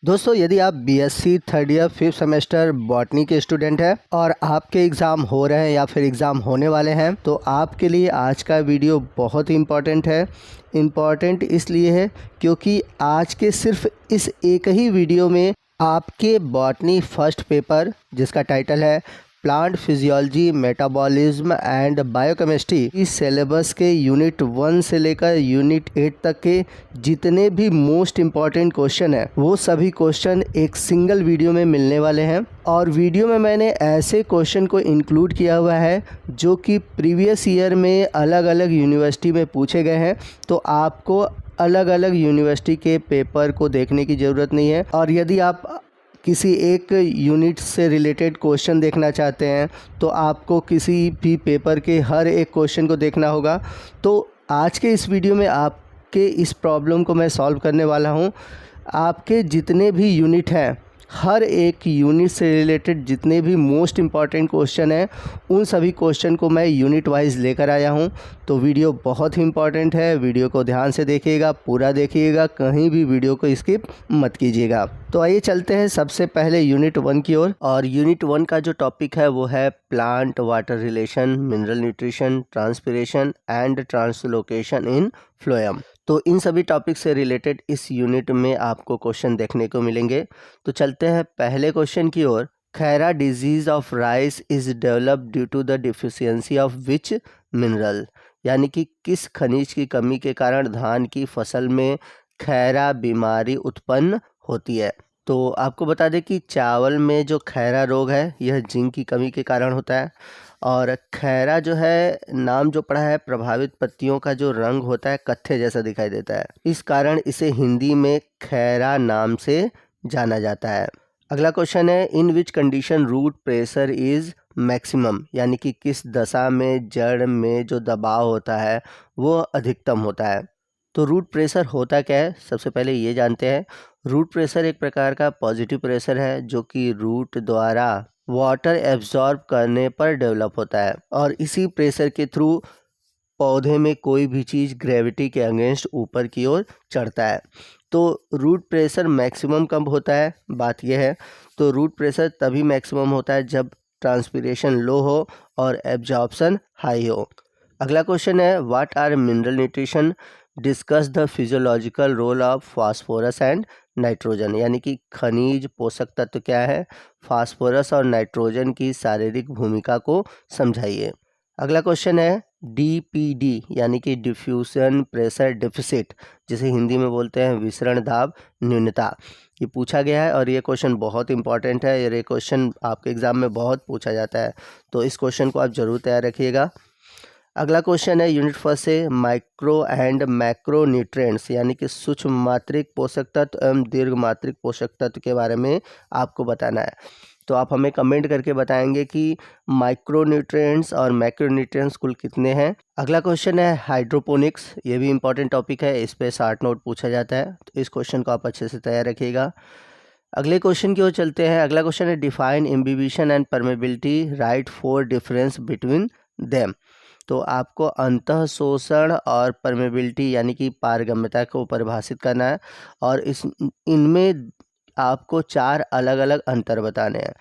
दोस्तों, यदि आप BSc third year fifth semester botany के स्टूडेंट हैं और आपके एग्ज़ाम हो रहे हैं या फिर एग्ज़ाम होने वाले हैं तो आपके लिए आज का वीडियो बहुत ही इम्पॉर्टेंट है। इम्पॉर्टेंट इसलिए है क्योंकि आज के सिर्फ इस एक ही वीडियो में आपके बॉटनी फर्स्ट पेपर, जिसका टाइटल है plant physiology, metabolism and biochemistry, इस सिलेबस के यूनिट 1 से लेकर यूनिट 8 तक के जितने भी मोस्ट इम्पॉर्टेंट क्वेश्चन हैं वो सभी क्वेश्चन एक सिंगल वीडियो में मिलने वाले हैं। और वीडियो में मैंने ऐसे क्वेश्चन को इंक्लूड किया हुआ है जो कि प्रीवियस ईयर में अलग अलग यूनिवर्सिटी में पूछे गए हैं, तो आपको अलग अलग यूनिवर्सिटी के पेपर को देखने की ज़रूरत नहीं है। और यदि आप किसी एक यूनिट से रिलेटेड क्वेश्चन देखना चाहते हैं तो आपको किसी भी पेपर के हर एक क्वेश्चन को देखना होगा। तो आज के इस वीडियो में आपके इस प्रॉब्लम को मैं सॉल्व करने वाला हूं। आपके जितने भी यूनिट हैं, हर एक यूनिट से रिलेटेड जितने भी मोस्ट इम्पॉर्टेंट क्वेश्चन हैं उन सभी क्वेश्चन को मैं यूनिट वाइज लेकर आया हूं। तो वीडियो बहुत ही इम्पॉर्टेंट है, वीडियो को ध्यान से देखिएगा, पूरा देखिएगा, कहीं भी वीडियो को स्किप मत कीजिएगा। तो आइए चलते हैं सबसे पहले यूनिट 1 की ओर। और यूनिट 1 का जो टॉपिक है वो है plant water relation, mineral nutrition, transpiration and translocation in phloem. तो इन सभी टॉपिक से रिलेटेड इस यूनिट में आपको क्वेश्चन देखने को मिलेंगे। तो चलते हैं पहले क्वेश्चन की ओर। Khaira disease of rice is developed due to the deficiency of which mineral, यानी कि किस खनिज की कमी के कारण धान की फसल में खैरा बीमारी उत्पन्न होती है। तो आपको बता दें कि चावल में जो खैरा रोग है यह जिंक की कमी के कारण होता है। और खैरा जो है, नाम जो पड़ा है, प्रभावित पत्तियों का जो रंग होता है कत्थे जैसा दिखाई देता है, इस कारण इसे हिंदी में खैरा नाम से जाना जाता है। अगला क्वेश्चन है, in which condition root pressure is maximum, यानी कि किस दशा में जड़ में जो दबाव होता है वो अधिकतम होता है। तो रूट प्रेशर होता क्या है, सबसे पहले ये जानते हैं। रूट प्रेशर एक प्रकार का पॉजिटिव प्रेशर है जो कि रूट द्वारा वाटर एब्जॉर्ब करने पर डेवलप होता है और इसी प्रेशर के थ्रू पौधे में कोई भी चीज़ ग्रेविटी के अगेंस्ट ऊपर की ओर चढ़ता है। तो रूट प्रेशर मैक्सिमम कब होता है, बात यह है। तो रूट प्रेशर तभी मैक्सिमम होता है जब ट्रांसपिरेशन लो हो और एब्जॉर्प्शन हाई हो। अगला क्वेश्चन है, what are mineral nutrition, discuss the physiological role of phosphorus and nitrogen, यानी कि खनिज पोषक तत्व क्या है, फास्फोरस और नाइट्रोजन की शारीरिक भूमिका को समझाइए। अगला क्वेश्चन है, डीपीडी यानी कि डिफ्यूजन प्रेशर डेफिसिट, जिसे हिंदी में बोलते हैं विसरण दाब न्यूनता, ये पूछा गया है और ये क्वेश्चन बहुत इंपॉर्टेंट है। ये क्वेश्चन आपके एग्जाम में बहुत पूछा जाता है, तो इस क्वेश्चन को आप जरूर तैयार रखिएगा। अगला क्वेश्चन है यूनिट 1 से, माइक्रो एंड मैक्रो न्यूट्रिएंट्स, यानी कि सूक्ष्म मात्रिक पोषक तत्व एवं दीर्घ मात्रिक पोषक तत्व के बारे में आपको बताना है। तो आप हमें कमेंट करके बताएंगे कि माइक्रो न्यूट्रिएंट्स और मैक्रो न्यूट्रिएंट्स कुल कितने हैं। अगला क्वेश्चन है हाइड्रोपोनिक्स, ये भी इंपॉर्टेंट टॉपिक है, इस पे 60 नोट पूछा जाता है, तो इस क्वेश्चन को आप अच्छे से तैयार रखिएगा। अगले क्वेश्चन की ओर चलते हैं। अगला क्वेश्चन है, define imbibition and permeability, right 4 difference between them. तो आपको अंतः शोषण और परमेबिलिटी यानी कि पारगम्यता को परिभाषित करना है और इनमें आपको 4 अलग अलग अंतर बताने हैं,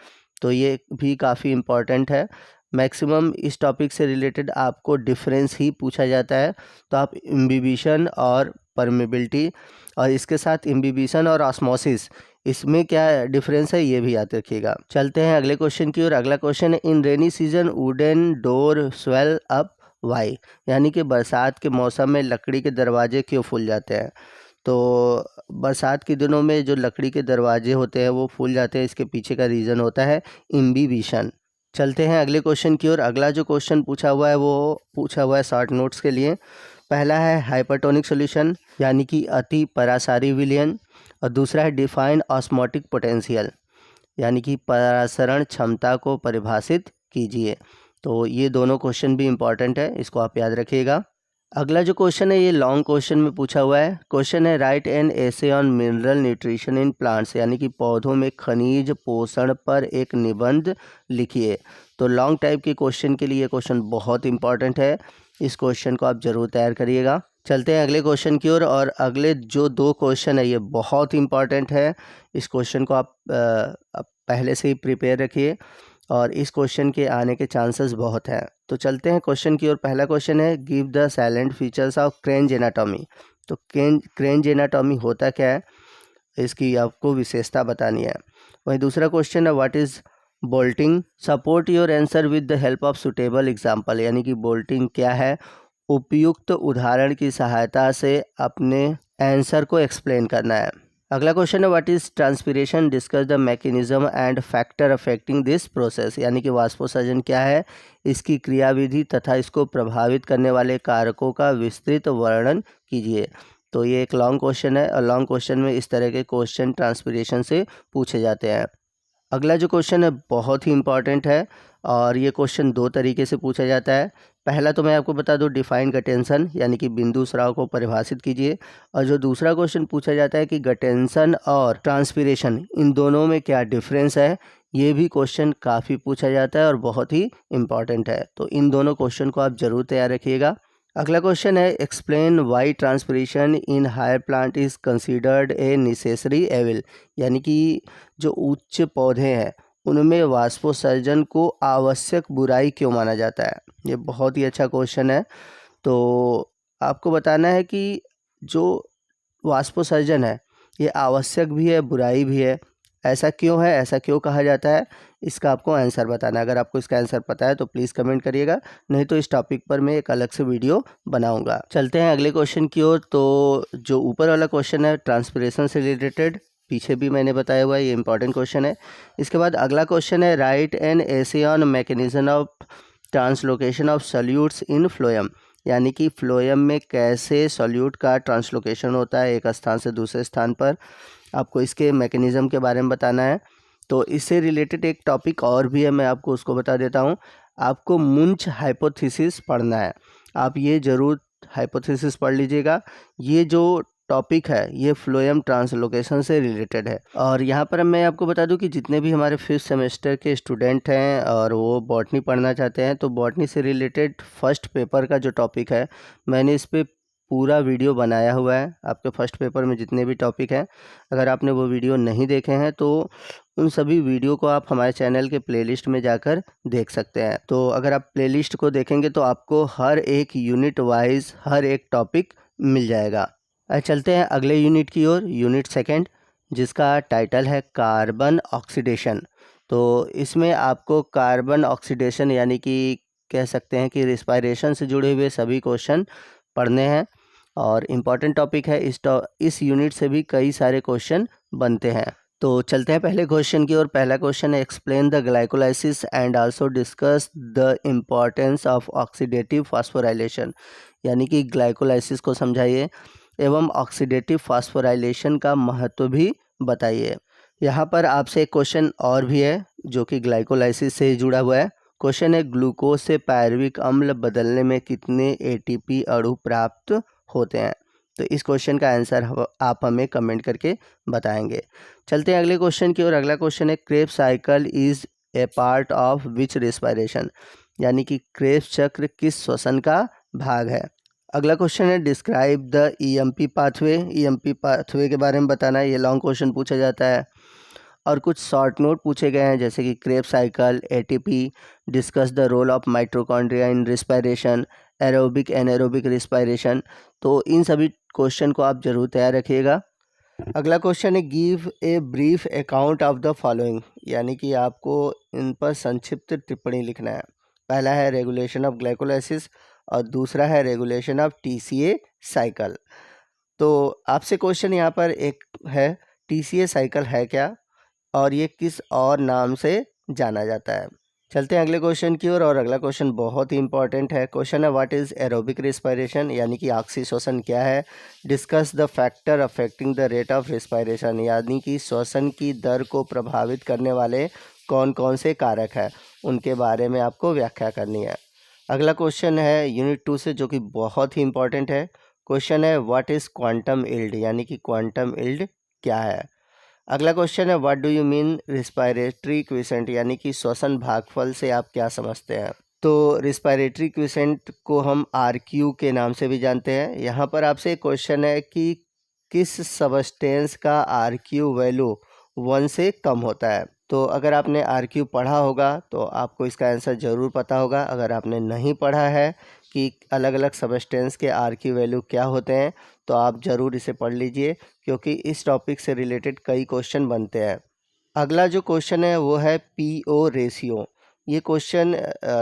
तो ये भी काफ़ी इम्पॉर्टेंट है। मैक्सिमम इस टॉपिक से रिलेटेड आपको डिफरेंस ही पूछा जाता है, तो आप इम्बिबिशन और परमेबिलिटी और इसके साथ इम्बिबिशन और ऑस्मोसिस, इसमें क्या डिफरेंस है ये भी याद रखिएगा। चलते हैं अगले क्वेश्चन की ओर। अगला क्वेश्चन है, in rainy season wooden door swell up why, यानी कि बरसात के मौसम में लकड़ी के दरवाजे क्यों फूल जाते हैं। तो बरसात के दिनों में जो लकड़ी के दरवाजे होते हैं वो फूल जाते हैं, इसके पीछे का रीज़न होता है इम्बिबिशन। चलते हैं अगले क्वेश्चन की ओर। अगला जो क्वेश्चन पूछा हुआ है वो पूछा हुआ है शॉर्ट नोट्स के लिए। पहला है हाइपरटोनिक सॉल्यूशन, यानी कि अति परासारी विलयन, और दूसरा है डिफाइन ऑस्मोटिक पोटेंशियल, यानी कि परासरण क्षमता को परिभाषित कीजिए। तो ये दोनों क्वेश्चन भी इंपॉर्टेंट है, इसको आप याद रखिएगा। अगला जो क्वेश्चन है ये लॉन्ग क्वेश्चन में पूछा हुआ है। क्वेश्चन है, right an essay on mineral nutrition in plants, यानी कि पौधों में खनिज पोषण पर एक निबंध लिखिए। तो लॉन्ग टाइप के क्वेश्चन के लिए क्वेश्चन बहुत इंपॉर्टेंट है, इस क्वेश्चन को आप जरूर तैयार करिएगा। चलते हैं अगले क्वेश्चन की ओर। और अगले जो 2 क्वेश्चन है ये बहुत इंपॉर्टेंट है। इस क्वेश्चन को आप पहले से ही प्रिपेयर रखिए और इस क्वेश्चन के आने के चांसेस बहुत हैं। तो चलते हैं क्वेश्चन की ओर। पहला क्वेश्चन है give the salient features of Kranz anatomy. तो क्रेंज एनाटॉमी होता क्या है, इसकी आपको विशेषता बतानी है। वहीं दूसरा क्वेश्चन है what is bolting. Support your answer with the help of suitable example, यानी कि बोल्टिंग क्या है, उपयुक्त उदाहरण की सहायता से अपने आंसर को एक्सप्लेन करना है। अगला क्वेश्चन है what is transpiration, discuss the mechanism and factor affecting this process, यानी कि वाष्पोसर्जन क्या है, इसकी क्रियाविधि तथा इसको प्रभावित करने वाले कारकों का विस्तृत वर्णन कीजिए। तो ये एक लॉन्ग क्वेश्चन है और लॉन्ग क्वेश्चन में इस तरह के क्वेश्चन ट्रांसपिरेशन से पूछे जाते हैं। अगला जो क्वेश्चन है बहुत ही इंपॉर्टेंट है और ये क्वेश्चन 2 तरीके से पूछा जाता है। पहला तो मैं आपको बता दूं डिफाइन गटेंशन, यानी कि बिंदु स्राव को परिभाषित कीजिए। और जो दूसरा क्वेश्चन पूछा जाता है कि गटेंशन और ट्रांसपिरेशन इन दोनों में क्या डिफरेंस है, ये भी क्वेश्चन काफ़ी पूछा जाता है और बहुत ही इम्पॉर्टेंट है। तो इन दोनों क्वेश्चन को आप ज़रूर तैयार रखिएगा। अगला क्वेश्चन है explain why transpiration in higher plant is considered a necessary evil, यानी कि जो उच्च पौधे हैं उनमें वाष्पोसर्जन को आवश्यक बुराई क्यों माना जाता है। ये बहुत ही अच्छा क्वेश्चन है। तो आपको बताना है कि जो वाष्पोसर्जन है ये आवश्यक भी है, बुराई भी है। ऐसा क्यों है, ऐसा क्यों कहा जाता है, इसका आपको आंसर बताना है। अगर आपको इसका आंसर पता है तो प्लीज़ कमेंट करिएगा, नहीं तो इस टॉपिक पर मैं एक अलग से वीडियो बनाऊंगा। चलते हैं अगले क्वेश्चन की ओर। तो जो ऊपर वाला क्वेश्चन है ट्रांसपिरेशन से रिलेटेड, पीछे भी मैंने बताया हुआ है, ये इंपॉर्टेंट क्वेश्चन है। इसके बाद अगला क्वेश्चन है right an essay on mechanism of translocation of solutes in phloem, यानी कि फ्लोएम में कैसे सॉल्यूट का ट्रांसलोकेशन होता है एक स्थान से दूसरे स्थान पर, आपको इसके मैकेनिज्म के बारे में बताना है। तो इससे रिलेटेड एक टॉपिक और भी है, मैं आपको उसको बता देता हूँ। आपको मुंच हाइपोथेसिस पढ़ना है, आप ये ज़रूर हाइपोथेसिस पढ़ लीजिएगा। ये जो टॉपिक है ये फ्लोएम ट्रांसलोकेशन से रिलेटेड है। और यहाँ पर मैं आपको बता दूं कि जितने भी हमारे 5th सेमेस्टर के स्टूडेंट हैं और वो बॉटनी पढ़ना चाहते हैं, तो बॉटनी से रिलेटेड फर्स्ट पेपर का जो टॉपिक है मैंने इस पर पूरा वीडियो बनाया हुआ है। आपके फर्स्ट पेपर में जितने भी टॉपिक हैं, अगर आपने वो वीडियो नहीं देखे हैं तो उन सभी वीडियो को आप हमारे चैनल के प्लेलिस्ट में जाकर देख सकते हैं। तो अगर आप प्लेलिस्ट को देखेंगे तो आपको हर एक यूनिट वाइज हर एक टॉपिक मिल जाएगा। चलते हैं अगले यूनिट की ओर, यूनिट सेकंड, जिसका टाइटल है कार्बन ऑक्सीडेशन। तो इसमें आपको कार्बन ऑक्सीडेशन यानी कि कह सकते हैं कि रिस्पायरेशन से जुड़े हुए सभी क्वेश्चन पढ़ने हैं और इम्पॉर्टेंट टॉपिक है। इस यूनिट से भी कई सारे क्वेश्चन बनते हैं। तो चलते हैं पहले क्वेश्चन की ओर। पहला क्वेश्चन है explain the glycolysis and also discuss the importance of oxidative phosphorylation, यानी कि ग्लाइकोलाइसिस को समझाइए एवं ऑक्सीडेटिव फास्फोराइलेशन का महत्व भी बताइए। यहाँ पर आपसे एक क्वेश्चन और भी है जो कि ग्लाइकोलाइसिस से जुड़ा हुआ है। क्वेश्चन है ग्लूकोज से पायरुविक अम्ल बदलने में कितने एटीपी अणु प्राप्त होते हैं। तो इस क्वेश्चन का आंसर आप हमें कमेंट करके बताएंगे। चलते हैं अगले क्वेश्चन की ओर। अगला क्वेश्चन है Krebs cycle is a part of which respiration, यानी कि क्रेब्स चक्र किस श्वसन का भाग है। अगला क्वेश्चन है describe the EMP pathway, EMP pathway के बारे में बताना है। ये लॉन्ग क्वेश्चन पूछा जाता है और कुछ शॉर्ट नोट पूछे गए हैं जैसे कि Krebs cycle, ATP, discuss the role of mitochondria in respiration, aerobic anaerobic respiration. तो इन सभी क्वेश्चन को आप जरूर तैयार रखिएगा। अगला क्वेश्चन है give a brief account of the following, यानी कि आपको इन पर संक्षिप्त टिप्पणी लिखना है। पहला है रेगुलेशन ऑफ ग्लाइकोलाइसिस और दूसरा है रेगुलेशन ऑफ टीसीए साइकिल। तो आपसे क्वेश्चन यहाँ पर एक है टीसीए साइकिल है क्या और ये किस और नाम से जाना जाता है। चलते हैं अगले क्वेश्चन की ओर। और अगला क्वेश्चन बहुत ही इंपॉर्टेंट है। क्वेश्चन है व्हाट इज़ एरोबिक रिस्पायरेशन, यानी कि ऑक्सी श्वसन क्या है। Discuss the factor affecting the rate of respiration, यानी कि श्वसन की दर को प्रभावित करने वाले कौन कौन से कारक हैं, उनके बारे में आपको व्याख्या करनी है। अगला क्वेश्चन है यूनिट 2 से जो कि बहुत ही इंपॉर्टेंट है। क्वेश्चन है व्हाट इज़ क्वांटम इल्ड, यानी कि क्वांटम इल्ड क्या है। अगला क्वेश्चन है what do you mean respiratory quiescent, यानी कि श्वसन भागफल से आप क्या समझते हैं। तो रिस्पायरेटरी क्विसेंट को हम RQ के नाम से भी जानते हैं। यहाँ पर आपसे एक क्वेश्चन है कि किस सबस्टेंस का RQ वैल्यू 1 से कम होता है। तो अगर आपने RQ पढ़ा होगा तो आपको इसका आंसर ज़रूर पता होगा। अगर आपने नहीं पढ़ा है कि अलग अलग सबस्टेंस के RQ वैल्यू क्या होते हैं तो आप ज़रूर इसे पढ़ लीजिए, क्योंकि इस टॉपिक से रिलेटेड कई क्वेश्चन बनते हैं। अगला जो क्वेश्चन है वो है PO रेशियो। ये क्वेश्चन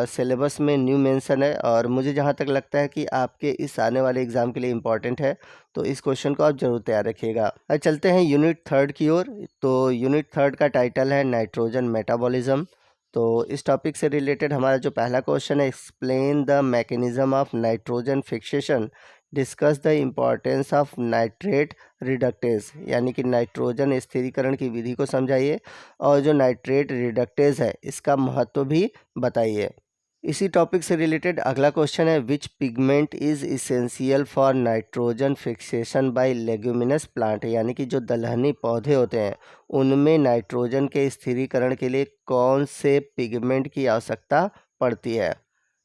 सिलेबस में न्यू मेंशन है और मुझे जहाँ तक लगता है कि आपके इस आने वाले एग्ज़ाम के लिए इम्पॉर्टेंट है, तो इस क्वेश्चन को आप ज़रूर तैयार रखिएगा। अब चलते हैं यूनिट 3 की ओर। तो यूनिट 3 का टाइटल है नाइट्रोजन मेटाबॉलिज्म। तो इस टॉपिक से रिलेटेड हमारा जो पहला क्वेश्चन है, explain the mechanism of nitrogen fixation, discuss the importance of nitrate reductase, यानी कि नाइट्रोजन स्थिरीकरण की विधि को समझाइए और जो नाइट्रेट रिडक्टेज है इसका महत्व भी बताइए। इसी टॉपिक से रिलेटेड अगला क्वेश्चन है, which pigment is essential for nitrogen fixation by leguminous plant, यानी कि जो दलहनी पौधे होते हैं उनमें नाइट्रोजन के स्थिरीकरण के लिए कौन से पिगमेंट की आवश्यकता पड़ती है।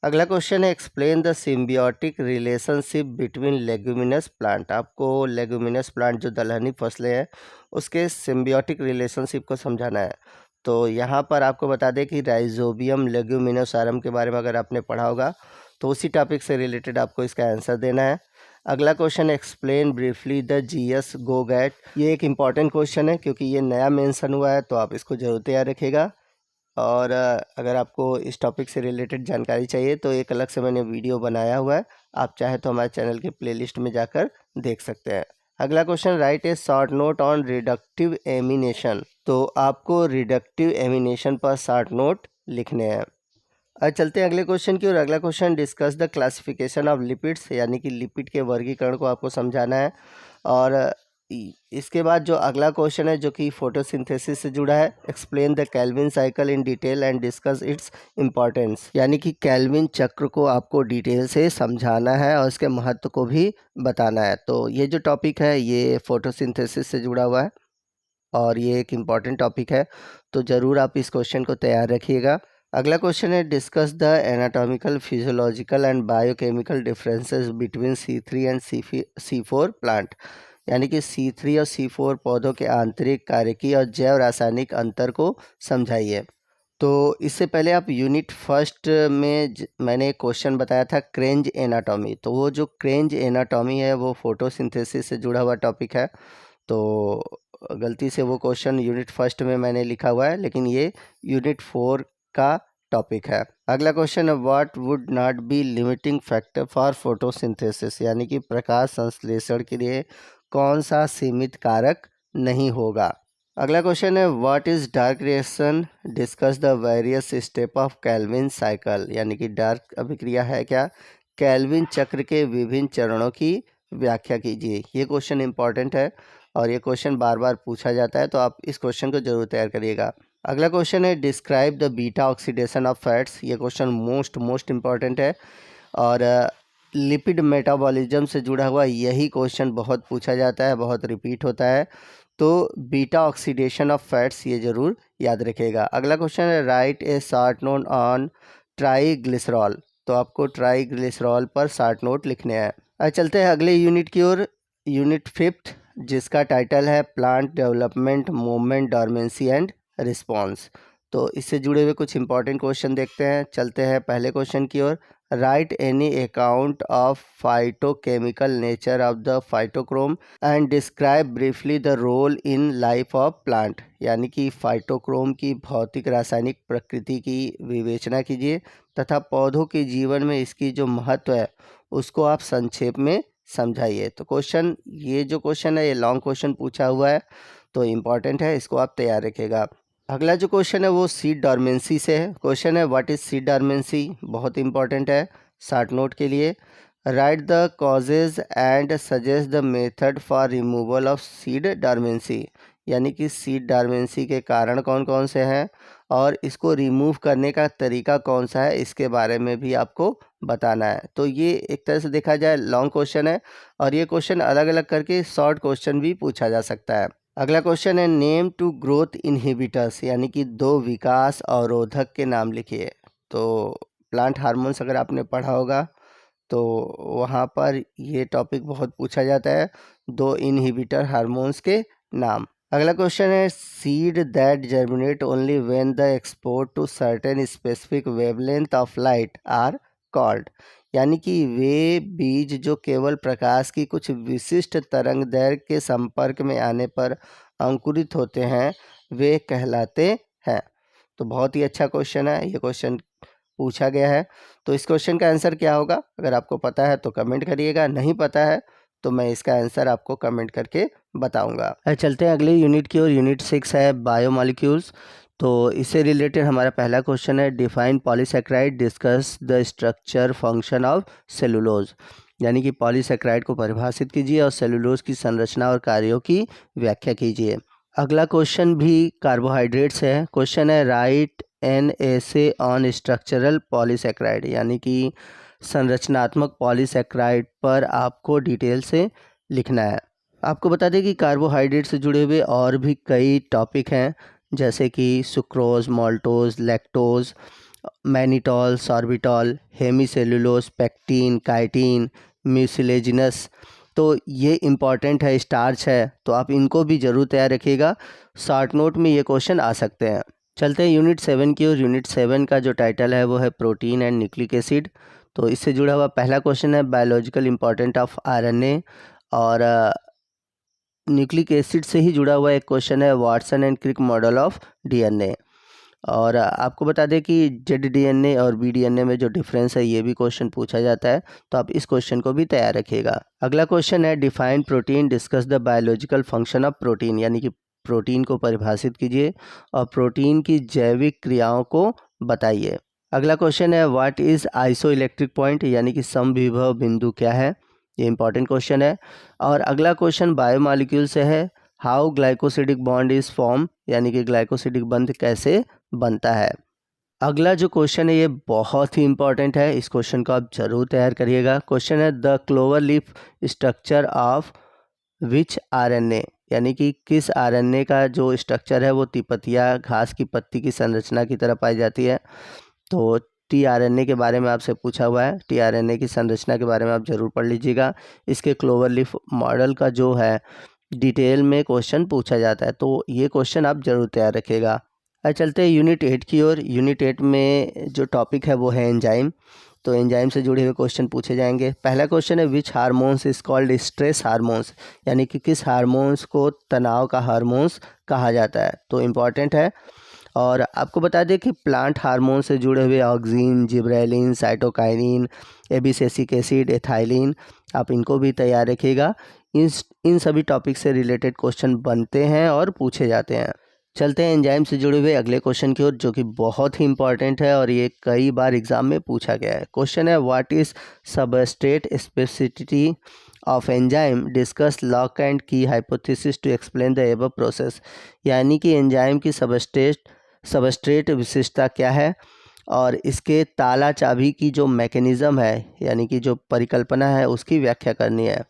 अगला क्वेश्चन है, explain the symbiotic relationship between leguminous plant. आपको लेग्यूमिनस प्लांट जो दलहनी फसलें हैं उसके सिम्बियोटिक रिलेशनशिप को समझाना है। तो यहाँ पर आपको बता दें कि राइजोबियम लेग्यूमिनोसारम के बारे में अगर आपने पढ़ा होगा तो उसी टॉपिक से रिलेटेड आपको इसका आंसर देना है। अगला question, explain briefly the GS GOGAT। ये एक इम्पॉर्टेंट क्वेश्चन है क्योंकि ये नया मेंशन हुआ है, तो आप इसको जरूर तैयार रखिएगा। और अगर आपको इस टॉपिक से रिलेटेड जानकारी चाहिए तो एक अलग से मैंने वीडियो बनाया हुआ है, आप चाहे तो हमारे चैनल के प्लेलिस्ट में जाकर देख सकते हैं। अगला question, right a short note on reductive ammunition. तो आपको रिडक्टिव एमिनेशन पर शॉर्ट नोट लिखने हैं। अब चलते हैं अगले क्वेश्चन की ओर। अगला question, discuss the classification of lipids, यानी कि लिपिड के वर्गीकरण को आपको समझाना है। और इसके बाद जो अगला क्वेश्चन है जो कि फोटोसिंथेसिस से जुड़ा है, explain the Calvin cycle in detail and discuss it's importance, यानी कि कैल्विन चक्र को आपको डिटेल से समझाना है और इसके महत्व को भी बताना है। तो ये जो टॉपिक है ये फोटोसिंथेसिस से जुड़ा हुआ है और ये एक इम्पॉर्टेंट टॉपिक है, तो ज़रूर आप इस क्वेश्चन को तैयार रखिएगा। अगला क्वेश्चन है, discuss the anatomical physiological and biochemical differences between C3 and C4 plant, यानी कि C3 और C4 पौधों के आंतरिक कार्यकी और जैव रासायनिक अंतर को समझाइए। तो इससे पहले आप यूनिट फर्स्ट में मैंने एक क्वेश्चन बताया था क्रेंज एनाटॉमी, तो वो जो क्रेंज एनाटॉमी है वो फोटोसिंथेसिस से जुड़ा हुआ टॉपिक है। तो गलती से वो क्वेश्चन यूनिट फर्स्ट में मैंने लिखा हुआ है, लेकिन ये यूनिट 4 का टॉपिक है। अगला क्वेश्चन है, what would not be limiting factor for photosynthesis, यानी कि प्रकाश संश्लेषण के लिए कौन सा सीमित कारक नहीं होगा। अगला क्वेश्चन है, what is dark reaction, discuss the various step of Calvin cycle, यानी कि डार्क अभिक्रिया है क्या, कैल्विन चक्र के विभिन्न चरणों की व्याख्या कीजिए। ये क्वेश्चन इंपॉर्टेंट है और ये क्वेश्चन बार बार पूछा जाता है, तो आप इस क्वेश्चन को जरूर तैयार करिएगा। अगला क्वेश्चन है, describe the beta oxidation of fats. ये क्वेश्चन मोस्ट इम्पॉर्टेंट है और लिपिड मेटाबॉलिज्म से जुड़ा हुआ यही क्वेश्चन बहुत पूछा जाता है, बहुत रिपीट होता है। तो बीटा ऑक्सीडेशन ऑफ फैट्स ये जरूर याद रखिएगा। अगला क्वेश्चन है, write a short note on triglycerol. तो आपको ट्राईग्लिसरॉल पर शॉर्ट नोट लिखने हैं। अब चलते हैं अगले यूनिट की ओर, यूनिट 5 जिसका टाइटल है plant development movement dormancy and response. तो इससे जुड़े हुए कुछ इंपॉर्टेंट क्वेश्चन देखते हैं। चलते हैं पहले क्वेश्चन की ओर, write any account of phytochemical nature of the phytochrome and describe briefly the role in life of plant, यानी कि फाइटोक्रोम की भौतिक रासायनिक प्रकृति की विवेचना कीजिए तथा पौधों के जीवन में इसकी जो महत्व है उसको आप संक्षेप में समझाइए। तो क्वेश्चन, ये जो क्वेश्चन है ये लॉन्ग क्वेश्चन पूछा हुआ है, तो इम्पॉर्टेंट है, इसको आप तैयार रखिएगा। अगला जो क्वेश्चन है वो सीड डॉर्मेंसी से है। क्वेश्चन है, व्हाट इज सीड डॉर्मेंसी, बहुत इंपॉर्टेंट है शॉर्ट नोट के लिए। Right the causes and suggest the method for removal of seed dormancy, यानी कि सीड डॉर्मेंसी के कारण कौन कौन से हैं और इसको रिमूव करने का तरीका कौन सा है, इसके बारे में भी आपको बताना है। तो ये एक तरह से देखा जाए लॉन्ग क्वेश्चन है और ये क्वेश्चन अलग अलग करके शॉर्ट क्वेश्चन भी पूछा जा सकता है। अगला क्वेश्चन है, नेम टू ग्रोथ इनहिबिटर्स, यानी कि 2 विकास अवरोधक के नाम लिखिए। तो प्लांट हार्मोन्स अगर आपने पढ़ा होगा तो वहाँ पर ये टॉपिक बहुत पूछा जाता है, 2 इनहिबिटर हार्मोन्स के नाम। अगला क्वेश्चन है, seed that germinate only when the expose to certain specific wavelength of light are called. यानी कि वे बीज जो केवल प्रकाश की कुछ विशिष्ट तरंग दैर्घ्य के संपर्क में आने पर अंकुरित होते हैं वे कहलाते हैं। तो बहुत ही अच्छा क्वेश्चन है, ये क्वेश्चन पूछा गया है। तो इस क्वेश्चन का आंसर क्या होगा? अगर आपको पता है तो कमेंट करिएगा, नहीं पता है तो मैं इसका आंसर आपको कमेंट करके बताऊंगा। चलते हैं अगले यूनिट की ओर। यूनिट 6 है बायोमॉलिक्यूल्स। तो इससे रिलेटेड हमारा पहला क्वेश्चन है, define polysaccharide, discuss the structure function of cellulose. यानी कि पॉलीसेक्राइड को परिभाषित कीजिए और सेलुलोज की संरचना और कार्यों की व्याख्या कीजिए। अगला क्वेश्चन भी कार्बोहाइड्रेट्स है। क्वेश्चन है, right an essay on structural polysaccharide. यानी कि संरचनात्मक पॉलीसेक्राइड पर आपको डिटेल से लिखना है। आपको बता दें कि कार्बोहाइड्रेट से जुड़े हुए और भी कई टॉपिक हैं, जैसे कि sucrose, maltose, lactose, mannitol, sorbitol, hemicellulose, pectin, chitin, mucilaginous. तो ये इम्पॉर्टेंट है, स्टार्च है, तो आप इनको भी ज़रूर तैयार रखिएगा। शॉर्ट नोट में ये क्वेश्चन आ सकते हैं। चलते हैं यूनिट 7 की ओर। यूनिट 7 का जो टाइटल है वो है प्रोटीन एंड न्यूक्लिक एसिड। तो इससे जुड़ा हुआ पहला क्वेश्चन है, बायोलॉजिकल इंपॉर्टेंट ऑफ आरएनए। और न्यूक्लिक एसिड से ही जुड़ा हुआ एक क्वेश्चन है, Watson and Crick model of DNA. और आपको बता दें कि जेड डीएनए और बी डीएनए में जो डिफरेंस है ये भी क्वेश्चन पूछा जाता है, तो आप इस क्वेश्चन को भी तैयार रखिएगा। अगला क्वेश्चन है, define protein, discuss the biological function of protein. यानी कि प्रोटीन को परिभाषित कीजिए और प्रोटीन की जैविक क्रियाओं को बताइए। अगला क्वेश्चन है, what is iso electric point. यानी कि समविभव बिंदु क्या है, ये इंपॉर्टेंट क्वेश्चन है। और अगला क्वेश्चन बायोमॉलिक्यूल से है, how glycosidic bond is form. यानी कि ग्लाइकोसिडिक बंध कैसे बनता है। अगला जो क्वेश्चन है ये बहुत ही इंपॉर्टेंट है, इस क्वेश्चन को आप जरूर तैयार करिएगा। क्वेश्चन है, the clover leaf structure of which RNA. यानी कि किस आरएनए का जो स्ट्रक्चर है वो तिपतिया घास की पत्ती की संरचना की तरह पाई जाती है। तो टीआरएनए के बारे में आपसे पूछा हुआ है, टीआरएनए की संरचना के बारे में आप जरूर पढ़ लीजिएगा। इसके क्लोवर लीफ मॉडल का जो है डिटेल में क्वेश्चन पूछा जाता है, तो ये क्वेश्चन आप जरूर तैयार रखिएगा। अब चलते हैं यूनिट 8 की ओर। यूनिट 8 में जो टॉपिक है वो है एंजाइम। तो एंजाइम से जुड़े हुए क्वेश्चन पूछे जाएंगे। पहला क्वेश्चन है, विच hormones is called stress hormones. यानी कि किस हार्मोन्स को तनाव का हार्मोन्स कहा जाता है, तो इम्पॉर्टेंट है। और आपको बता दें कि प्लांट हार्मोन से जुड़े हुए auxin, gibberellin, cytokinin, abscisic acid, ethylene, आप इनको भी तैयार रखिएगा। इन सभी टॉपिक से रिलेटेड क्वेश्चन बनते हैं और पूछे जाते हैं। चलते हैं एंजाइम से जुड़े हुए अगले क्वेश्चन की ओर, जो कि बहुत ही इंपॉर्टेंट है और ये कई बार एग्जाम में पूछा गया है। क्वेश्चन है, what is substrate specificity of enzyme, discuss lock and key hypothesis to explain the above process. यानी कि एंजाइम की सबस्ट्रेट विशेषता क्या है और इसके ताला चाबी की जो मैकेनिज्म है, यानी कि जो परिकल्पना है, उसकी व्याख्या करनी है।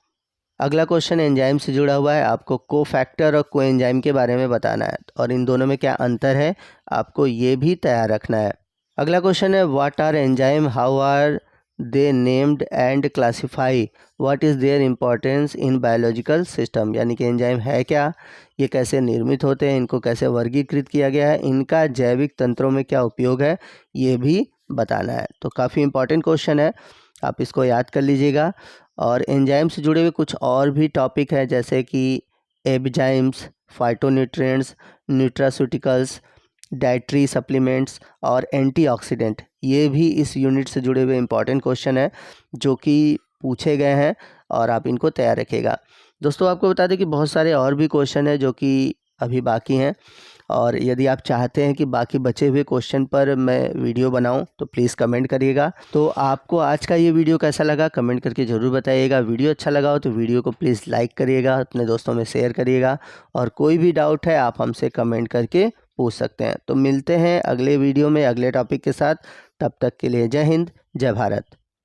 अगला क्वेश्चन एंजाइम से जुड़ा हुआ है, आपको कोफैक्टर और कोएंजाइम के बारे में बताना है और इन दोनों में क्या अंतर है आपको ये भी तैयार रखना है। अगला क्वेश्चन है, what are enzyme, how are they named and classify, what is their importance in biological system. यानी कि एंजाइम है क्या, ये कैसे निर्मित होते हैं, इनको कैसे वर्गीकृत किया गया है, इनका जैविक तंत्रों में क्या उपयोग है, ये भी बताना है। तो काफ़ी इंपॉर्टेंट क्वेश्चन है, आप इसको याद कर लीजिएगा। और एंजाइम से जुड़े हुए कुछ और भी टॉपिक हैं, जैसे कि enzymes, phytonutrients, nutraceuticals, dietary supplements और एंटीऑक्सीडेंट, ये भी इस यूनिट से जुड़े हुए इंपॉर्टेंट क्वेश्चन हैं जो कि पूछे गए हैं और आप इनको तैयार रखिएगा। दोस्तों आपको बता दें कि बहुत सारे और भी क्वेश्चन हैं जो कि अभी बाकी हैं, और यदि आप चाहते हैं कि बाकी बचे हुए क्वेश्चन पर मैं वीडियो बनाऊं तो प्लीज़ कमेंट करिएगा। तो आपको आज का ये वीडियो कैसा लगा कमेंट करके ज़रूर बताइएगा। वीडियो अच्छा लगा हो तो वीडियो को प्लीज़ लाइक करिएगा, अपने दोस्तों में शेयर करिएगा, और कोई भी डाउट है आप हमसे कमेंट करके पूछ सकते हैं। तो मिलते हैं अगले वीडियो में अगले टॉपिक के साथ, तब तक के लिए जय हिंद, जय भारत।